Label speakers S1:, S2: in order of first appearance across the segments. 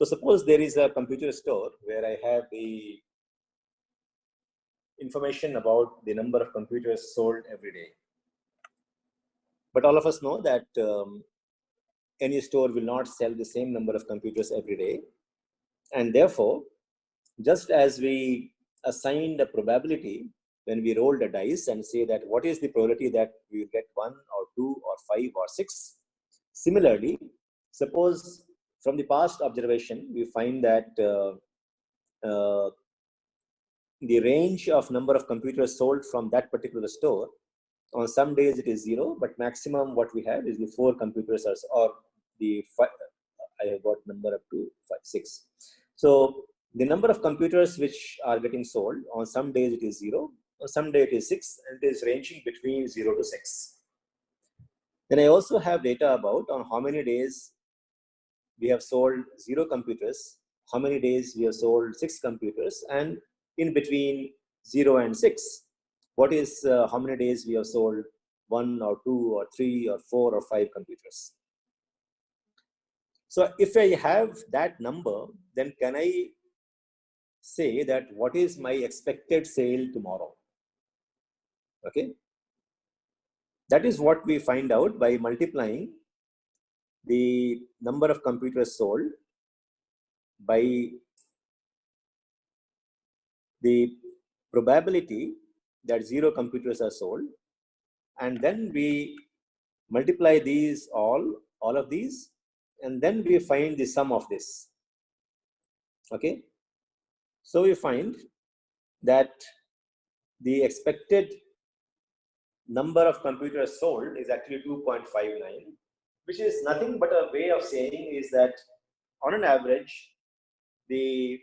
S1: So suppose there is a computer store where I have the information about the number of computers sold every day. But all of us know that any store will not sell the same number of computers every day. And therefore, just as we assigned a probability when we rolled a dice and say that what is the probability that we will get 1 or 2 or 5 or 6. Similarly, suppose from the past observation, we find that the range of number of computers sold from that particular store, on some days it is 0, but maximum what we have is the 4 computers or the 5, I have got number up to 5, 6. So the number of computers which are getting sold, on some days it is 0, on some day it is 6, and it is ranging between 0 to 6. Then I also have data about on how many days we have sold 0 computers, how many days we have sold 6 computers, and in between 0 and 6, what is how many days we have sold 1 or 2 or 3 or 4 or 5 computers. So if I have that number, then can I say that what is my expected sale tomorrow? Okay. That is what we find out by multiplying the number of computers sold by the probability that 0 computers are sold, and then we multiply these all of these, and then we find the sum of this. Okay. So we find that the expected number of computers sold is actually 2.59, which is nothing but a way of saying is that on an average, the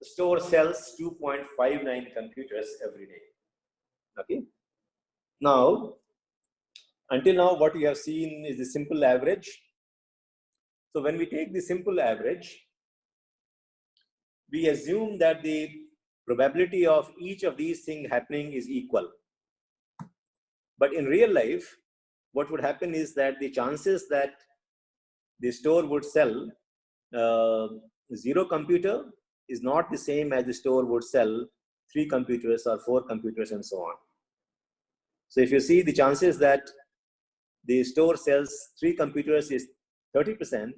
S1: store sells 2.59 computers every day. Okay. Now, until now, what we have seen is the simple average. So when we take the simple average, we assume that the probability of each of these things happening is equal. But in real life, what would happen is that the chances that the store would sell 0 computer is not the same as the store would sell 3 computers or 4 computers and so on. So if you see, the chances that the store sells 3 computers is 30%, and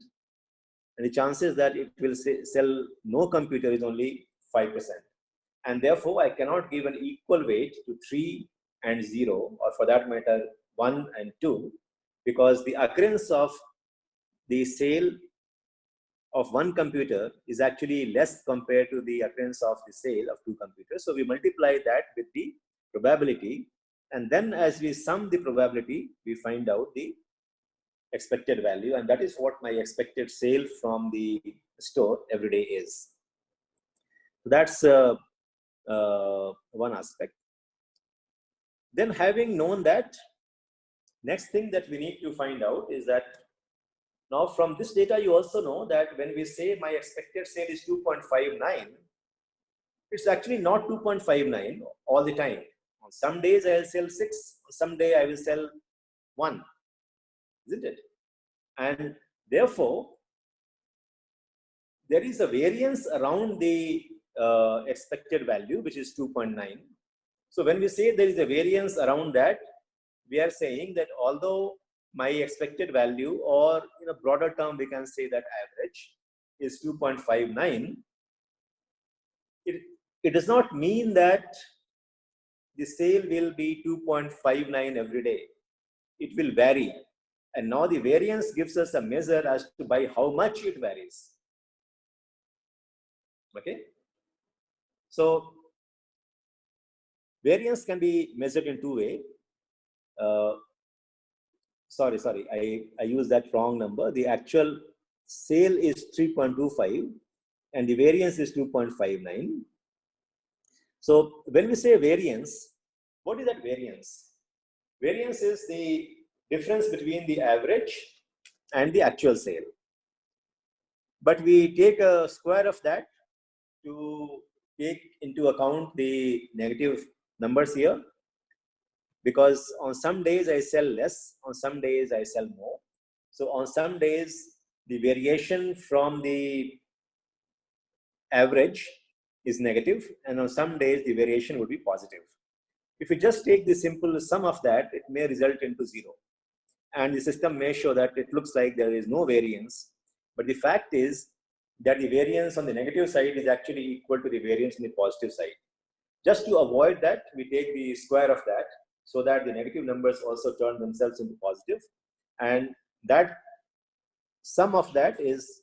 S1: the chances that it will sell no computer is only 5%. And therefore, I cannot give an equal weight to 3 and 0, or for that matter, 1 and 2, because the occurrence of the sale of 1 computer is actually less compared to the occurrence of the sale of 2 computers. So we multiply that with the probability, and then as we sum the probability, we find out the expected value, and that is what my expected sale from the store every day is. So that's one aspect. Then, having known that, next thing that we need to find out is that now from this data you also know that when we say my expected sale is 2.59, it's actually not 2.59 all the time. On some days I will sell 6, on some day I will sell 1, isn't it? And therefore, there is a variance around the expected value, which is 2.9. So when we say there is a variance around that, we are saying that although my expected value, or in a broader term, we can say that average is 2.59, it does not mean that the sale will be 2.59 every day. It will vary. And now the variance gives us a measure as to by how much it varies. Okay. So variance can be measured in 2 ways. Sorry, I used that wrong number. The actual sale is 3.25 and the variance is 2.59. So when we say variance, what is that variance? Variance is the difference between the average and the actual sale. But we take a square of that to take into account the negative numbers here, because on some days I sell less, on some days I sell more. So on some days the variation from the average is negative, and on some days the variation would be positive. If you just take the simple sum of that, it may result into 0. And the system may show that it looks like there is no variance. But the fact is that the variance on the negative side is actually equal to the variance on the positive side. Just to avoid that, we take the square of that so that the negative numbers also turn themselves into positive. And that sum of that is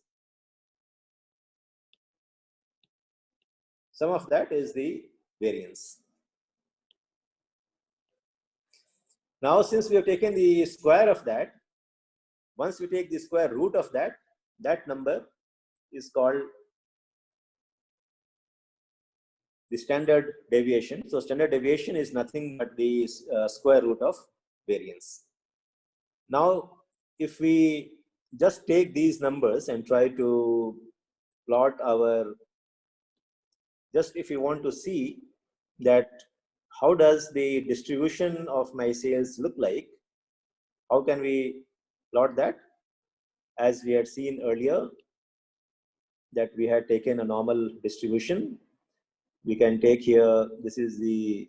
S1: the variance. Now, since we have taken the square of that, once we take the square root of that, that number is called the standard deviation. So standard deviation is nothing but the square root of variance. Now, if we just take these numbers and try to plot our, just if you want to see that how does the distribution of my sales look like, how can we plot that? As we had seen earlier, that we had taken a normal distribution. We can take here, this is the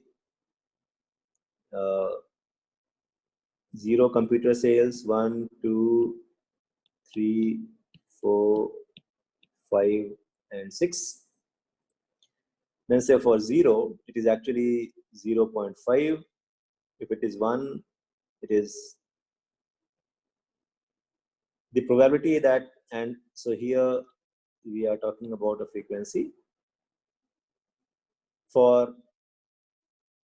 S1: 0 computer sales, 1, 2, 3, 4, 5, and 6. Then say for 0, it is actually 0.5. If it is 1, it is the probability that, and so here we are talking about a frequency. For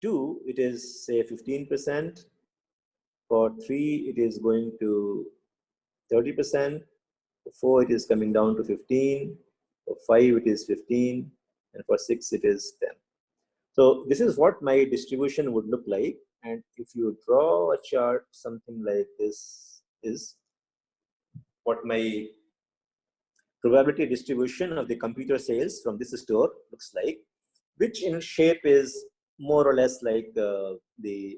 S1: 2, it is say 15%. For 3, it is going to 30%. For 4, it is coming down to 15. For 5, it is 15. And for 6, it is 10. So this is what my distribution would look like. And if you draw a chart, something like this is what my probability distribution of the computer sales from this store looks like, which in shape is more or less like the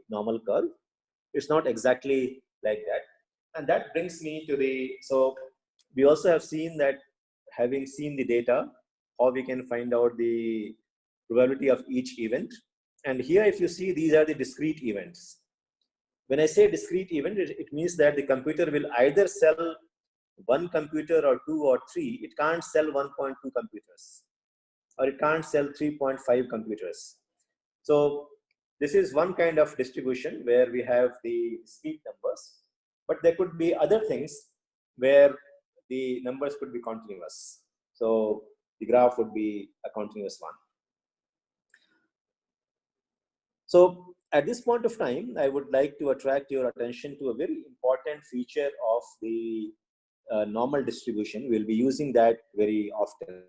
S1: normal curve. It's not exactly like that. And that brings me to the, so we also have seen that, having seen the data, how we can find out the probability of each event. And here, if you see, these are the discrete events. When I say discrete event, it means that the computer will either sell 1 computer or 2 or 3. It can't sell 1.2 computers, or it can't sell 3.5 computers. So this is one kind of distribution where we have the discrete numbers, but there could be other things where the numbers could be continuous. So the graph would be a continuous one. So at this point of time, I would like to attract your attention to a very important feature of the normal distribution. We'll be using that very often.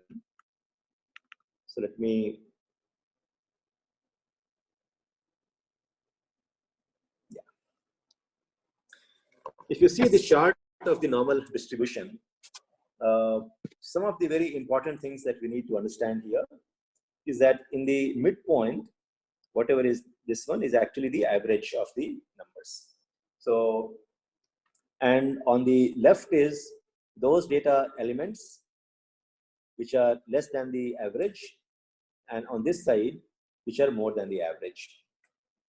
S1: So let me, if you see the chart of the normal distribution, some of the very important things that we need to understand here is that in the midpoint, whatever is this one is actually the average of the numbers. So, and on the left is those data elements which are less than the average, and on this side, which are more than the average.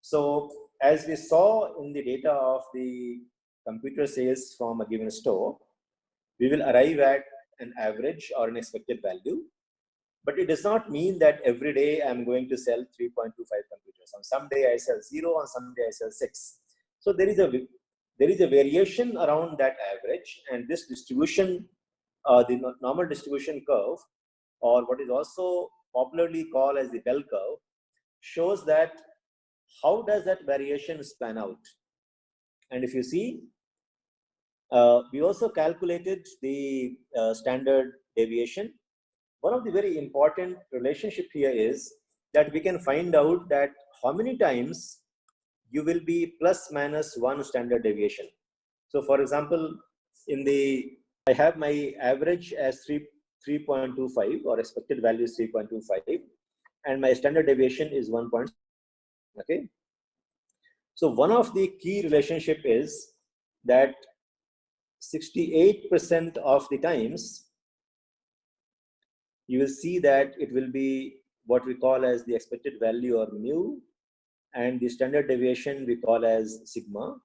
S1: So as we saw in the data of the computer sales from a given store, we will arrive at an average or an expected value. But it does not mean that every day I'm going to sell 3.25 computers. On some day I sell 0, on some day I sell 6. So there is a variation around that average, and this distribution, the normal distribution curve, or what is also popularly called as the bell curve, shows that how does that variation span out. And if you see, we also calculated the standard deviation. One of the very important relationship here is that we can find out that how many times you will be plus minus 1 standard deviation. So for example, I have my average as 3.25, or expected value is 3.25, and my standard deviation is 1. Okay. So one of the key relationship is that 68% of the times, you will see that it will be what we call as the expected value or mu, and the standard deviation we call as sigma.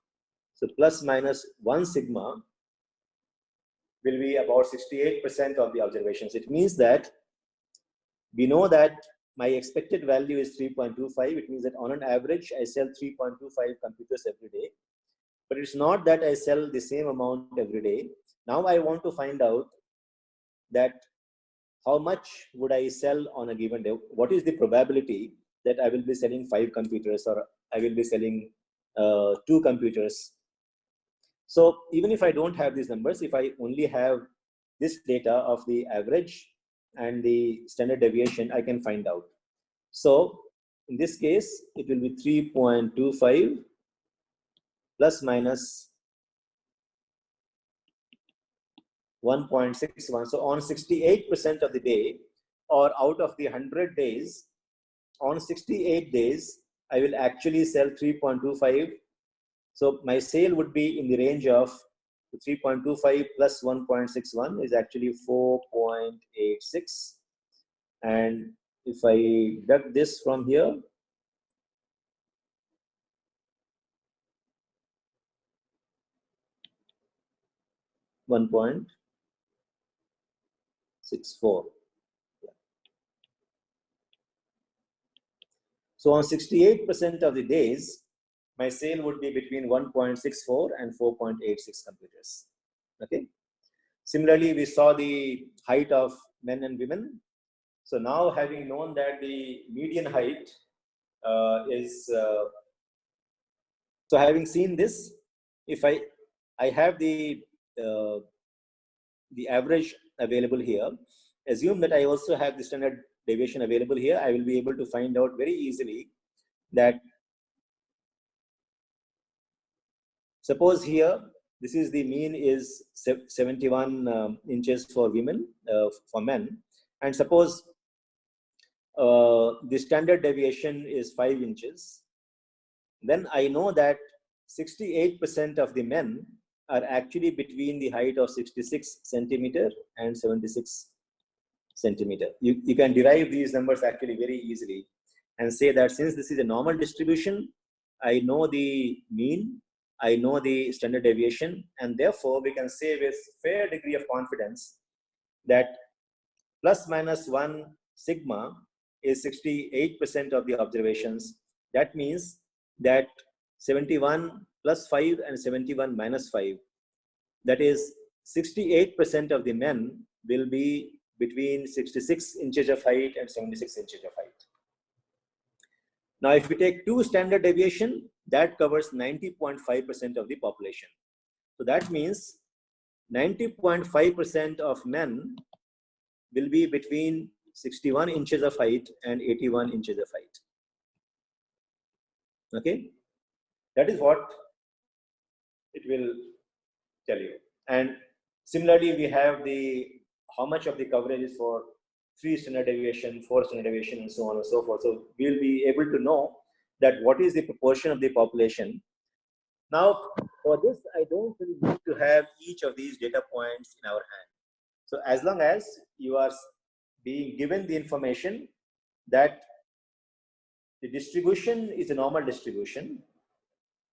S1: So plus minus 1 sigma will be about 68% of the observations. It means that we know that my expected value is 3.25. It means that on an average, I sell 3.25 computers every day. But it's not that I sell the same amount every day. Now I want to find out that how much would I sell on a given day? What is the probability that I will be selling 5 computers or I will be selling 2 computers? So even if I don't have these numbers, if I only have this data of the average and the standard deviation, I can find out. So in this case, it will be 3.25 plus minus 1.61. So on 68% of the day, or out of the 100 days, on 68 days, I will actually sell 3.25. So my sale would be in the range of 3.25 plus 1.61 is actually 4.86. And if I deduct this from here, 1.64. So on 68% of the days, my sale would be between 1.64 and 4.86 computers. Okay. Similarly, we saw the height of men and women. So now, having known that the median height is, so having seen this, if I have the average available here, assume that I also have the standard deviation available here, I will be able to find out very easily that, suppose here, this is the mean is 71 inches for women, for men, and suppose the standard deviation is 5 inches, then I know that 68% of the men are actually between the height of 66 centimeter and 76 centimeter. You can derive these numbers actually very easily and say that since this is a normal distribution, I know the mean, I know the standard deviation, and therefore we can say with fair degree of confidence that plus minus 1 sigma is 68% of the observations. That means that 71 plus 5 and 71 minus 5, that is 68% of the men will be between 66 inches of height and 76 inches of height. Now, if we take 2 standard deviation, that covers 90.5% of the population. So that means 90.5% of men will be between 61 inches of height and 81 inches of height. Okay, that is what it will tell you. And similarly, we have the how much of the coverage is for 3 standard deviation, 4 standard deviation, and so on and so forth. So we'll be able to know that what is the proportion of the population. Now, for this, I don't really need to have each of these data points in our hand. So as long as you are being given the information that the distribution is a normal distribution,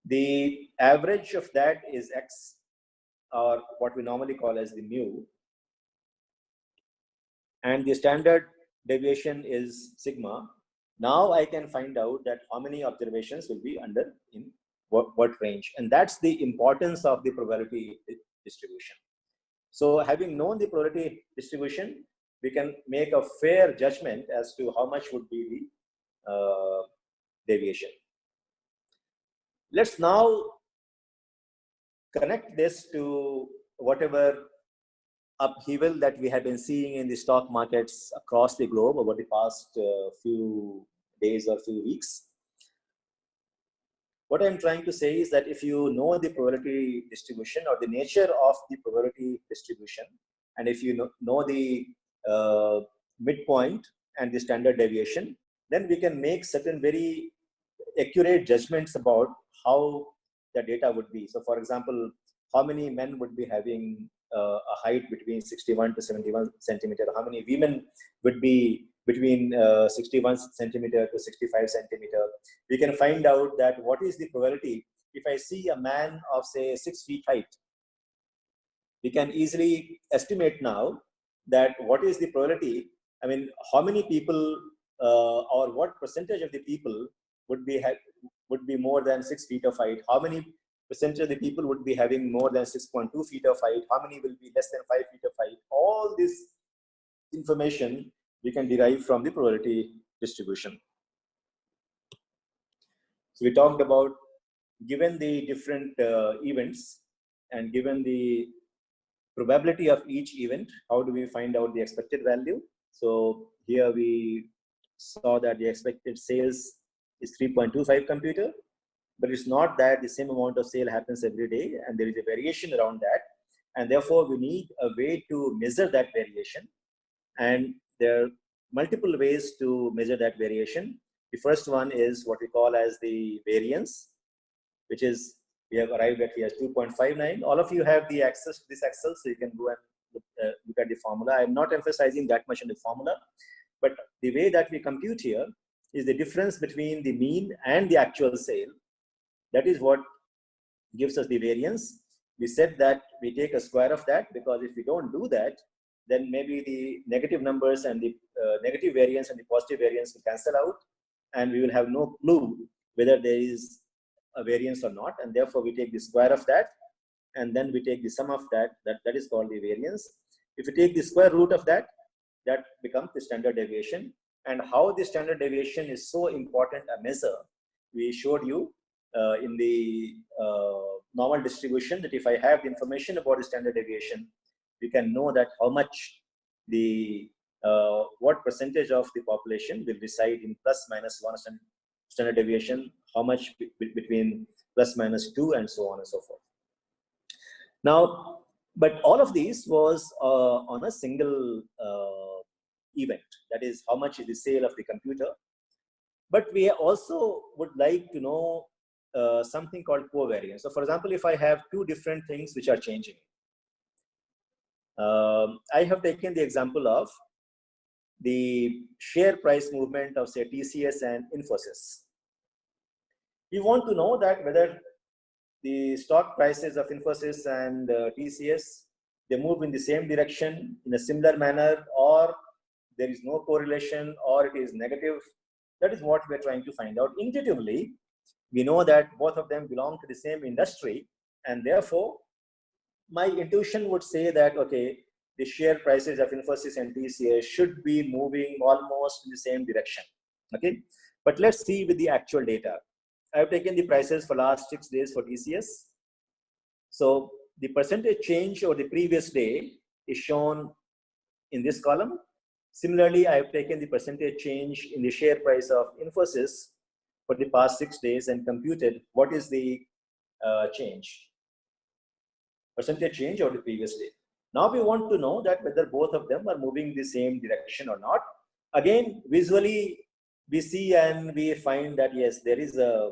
S1: the average of that is X, or what we normally call as the mu, and the standard deviation is sigma. Now I can find out that how many observations will be under in what range, and that's the importance of the probability distribution. So having known the probability distribution, we can make a fair judgment as to how much would be the deviation. Let's now connect this to whatever upheaval that we have been seeing in the stock markets across the globe over the past few days or few weeks. What I'm trying to say is that if you know the probability distribution or the nature of the probability distribution, and if you know the midpoint and the standard deviation, then we can make certain very accurate judgments about how the data would be. So for example, how many men would be having a height between 61 to 71 centimeter, how many women would be between 61 centimeter to 65 centimeter. We can find out that what is the probability if I see a man of say 6 feet height. We can easily estimate now that what is the probability, I mean, how many people or what percentage of the people would be more than 6 feet of height, how many percentage of the people would be having more than 6.2 feet of height, how many will be less than 5 feet of height. All this information we can derive from the probability distribution. So we talked about, given the different events and given the probability of each event, how do we find out the expected value? So here we saw that the expected sales is 3.25 computer, but it's not that the same amount of sale happens every day, and there is a variation around that, and therefore we need a way to measure that variation, and there are multiple ways to measure that variation. The first one is what we call as the variance, which is, we have arrived at here 2.59. All of you have the access to this Excel, so you can go and look at the formula. I'm not emphasizing that much on the formula, but the way that we compute here is the difference between the mean and the actual sale. That is what gives us the variance. We said that we take a square of that, because if we don't do that, then maybe the negative numbers and the negative variance and the positive variance will cancel out, and we will have no clue whether there is a variance or not, and therefore we take the square of that, and then we take the sum of that. That is called the variance. If we take the square root of that, that becomes the standard deviation. And how the standard deviation is so important a measure, we showed you in the normal distribution, that if I have the information about the standard deviation, we can know that how much the what percentage of the population will reside in plus minus 1 standard deviation, how much between plus minus 2, and so on and so forth. Now, but all of these was on a single event, that is how much is the sale of the computer. But we also would like to know something called covariance. So for example, if I have two different things which are changing, I have taken the example of the share price movement of say TCS and Infosys. We want to know that whether the stock prices of Infosys and TCS, they move in the same direction in a similar manner, or there is no correlation, or it is negative. That is what we are trying to find out. Intuitively, we know that both of them belong to the same industry, and therefore my intuition would say that, okay, the share prices of Infosys and TCS should be moving almost in the same direction. Okay, but let's see with the actual data. I have taken the prices for last 6 days for TCS. So the percentage change over the previous day is shown in this column. Similarly, I have taken the percentage change in the share price of Infosys for the past 6 days and computed what is the change, percentage change over the previous day. Now we want to know that whether both of them are moving in the same direction or not. Again, visually we see and we find that yes, there is a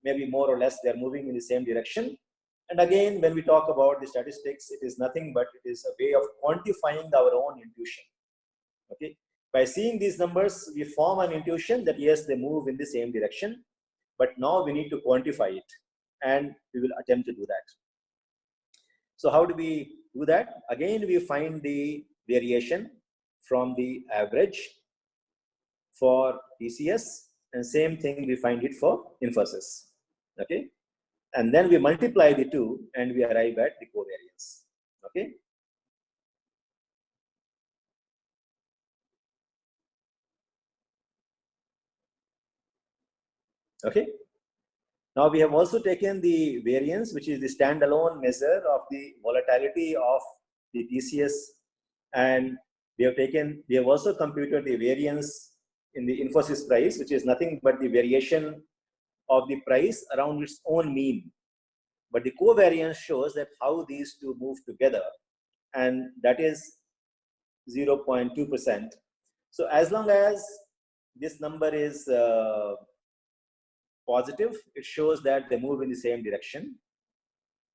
S1: maybe more or less they are moving in the same direction. And again, when we talk about the statistics, it is nothing but it is a way of quantifying our own intuition. Okay, by seeing these numbers, we form an intuition that yes, they move in the same direction. But now we need to quantify it, and we will attempt to do that. So how do we do that? Again, we find the variation from the average for TCS, and same thing we find it for Infosys. Okay, and then we multiply the two and we arrive at the covariance. Okay, okay. Now we have also taken the variance, which is the standalone measure of the volatility of the TCS, and we have also computed the variance in the Infosys price, which is nothing but the variation of the price around its own mean. But the covariance shows that how these two move together, and that is 0.2%. So as long as this number is positive, it shows that they move in the same direction.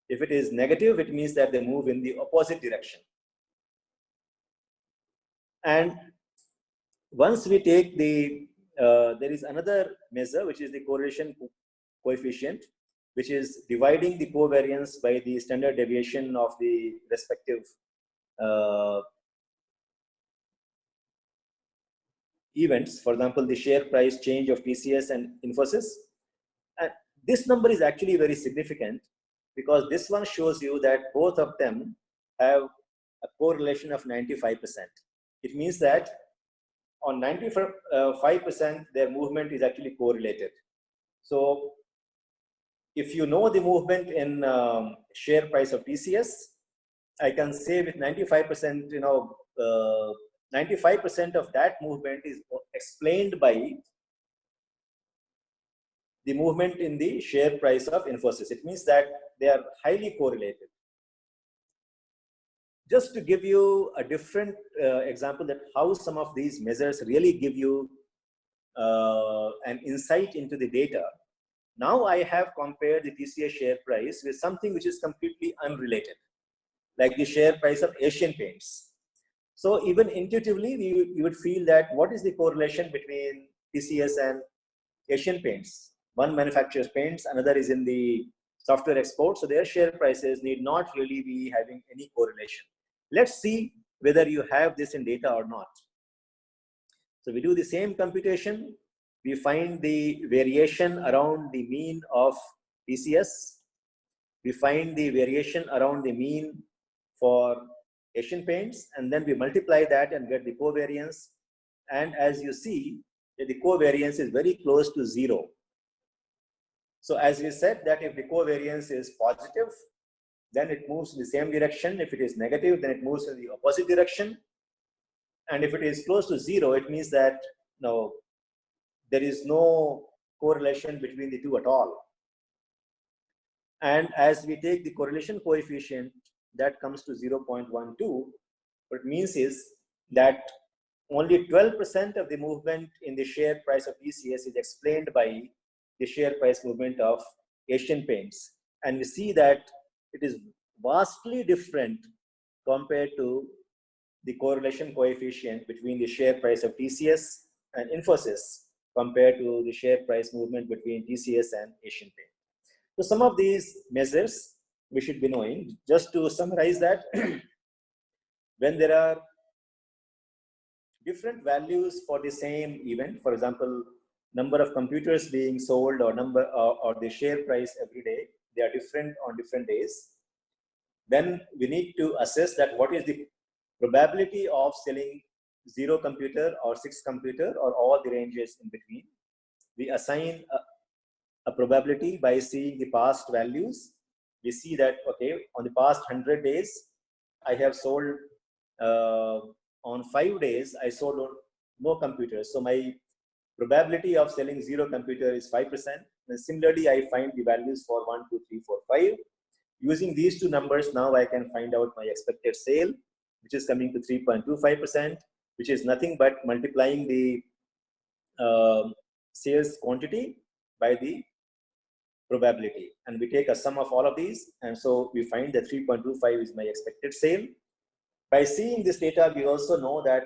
S1: If it is negative, it means that they move in the opposite direction. And once we take the, there is another measure, which is the correlation coefficient, which is dividing the covariance by the standard deviation of the respective events. For example, the share price change of TCS and Infosys. And this number is actually very significant because this one shows you that both of them have a correlation of 95%. It means that on 95%, their movement is actually correlated. So if you know the movement in share price of TCS, I can say with 95%, 95% of that movement is explained by the movement in the share price of Infosys. It means that they are highly correlated. Just to give you a different example that how some of these measures really give you an insight into the data. Now I have compared the TCS share price with something which is completely unrelated, like the share price of Asian Paints. So even intuitively, you would feel that what is the correlation between TCS and Asian Paints? One manufactures paints, another is in the software export, so their share prices need not really be having any correlation. Let's see whether you have this in data or not. So we do the same computation. We find the variation around the mean of TCS. We find the variation around the mean for Asian Paints, and then we multiply that and get the covariance. And as you see, the covariance is very close to 0. So as we said that if the covariance is positive, then it moves in the same direction. If it is negative, then it moves in the opposite direction. And if it is close to 0, it means that no, there is no correlation between the two at all. And as we take the correlation coefficient, that comes to 0.12. What it means is that only 12% of the movement in the share price of TCS is explained by the share price movement of Asian Paints. And we see that it is vastly different compared to the correlation coefficient between the share price of TCS and Infosys compared to the share price movement between TCS and Asian Paints. So some of these measures we should be knowing. Just to summarize that, when there are different values for the same event, for example, number of computers being sold or number or the share price every day, they are different on different days. Then we need to assess that what is the probability of selling 0 computer or 6 computer or all the ranges in between. We assign a probability by seeing the past values. We see that, okay, on the past 100 days, I have sold, on 5 days, I sold no computers. So my probability of selling 0 computer is 5%. And similarly, I find the values for 1, 2, 3, 4, 5. Using these two numbers, now I can find out my expected sale, which is coming to 3.25%, which is nothing but multiplying the sales quantity by the probability. And we take a sum of all of these. And so we find that 3.25 is my expected sale. By seeing this data, we also know that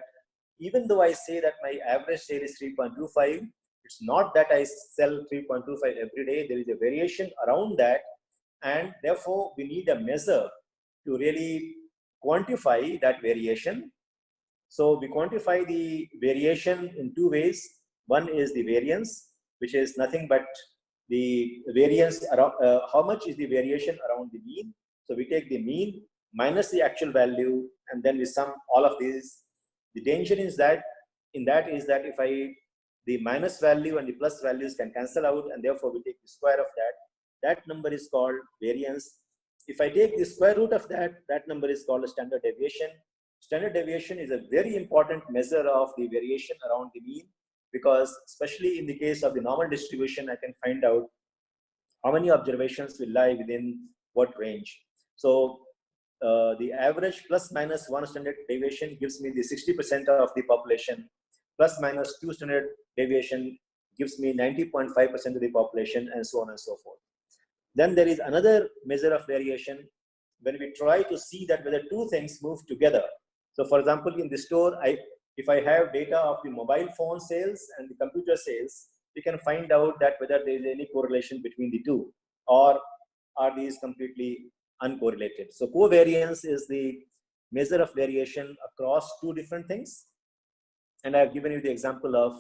S1: even though I say that my average sale is 3.25, it's not that I sell 3.25 every day. There is a variation around that. And therefore, we need a measure to really quantify that variation. So we quantify the variation in 2 ways. One is the variance, which is nothing but the variance around, how much is the variation around the mean. So we take the mean minus the actual value, and then we sum all of these. The danger is that if the minus value and the plus values can cancel out, and therefore we take the square of that. That number is called variance. If I take the square root of that, that number is called a standard deviation. Standard deviation is a very important measure of the variation around the mean, because especially in the case of the normal distribution, I can find out how many observations will lie within what range. So the average plus minus 1 standard deviation gives me the 60% of the population. Plus minus 2 standard deviation gives me 90.5% of the population, and so on and so forth. Then there is another measure of variation when we try to see that whether two things move together. So for example, in the store, if I have data of the mobile phone sales and the computer sales, we can find out that whether there is any correlation between the two, or are these completely uncorrelated. So covariance is the measure of variation across two different things. And I've given you the example of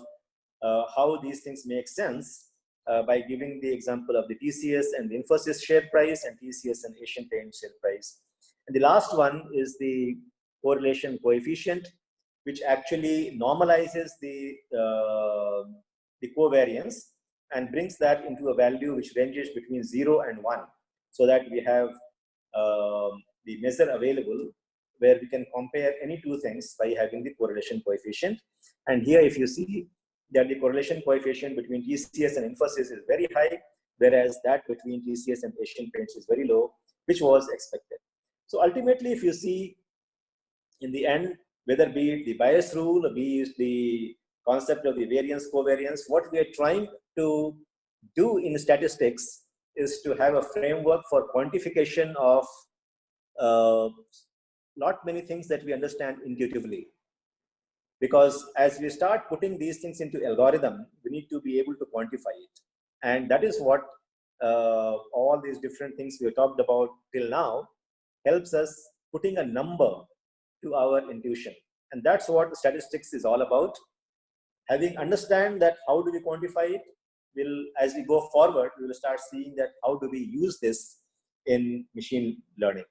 S1: how these things make sense by giving the example of the TCS and the Infosys share price and TCS and Asian Paints share price. And the last one is the correlation coefficient, which actually normalizes the covariance and brings that into a value which ranges between 0 and 1, so that we have the measure available where we can compare any two things by having the correlation coefficient. And here, if you see that the correlation coefficient between TCS and Infosys is very high, whereas that between TCS and Asian Paints is very low, which was expected. So ultimately, if you see in the end, whether be it the bias rule or be it the concept of the variance covariance, what we are trying to do in statistics is to have a framework for quantification of not many things that we understand intuitively. Because as we start putting these things into algorithm, we need to be able to quantify it. And that is what all these different things we have talked about till now helps us putting a number to our intuition. And that's what statistics is all about. Having understand that how do we quantify it, as we go forward, we will start seeing that how do we use this in machine learning.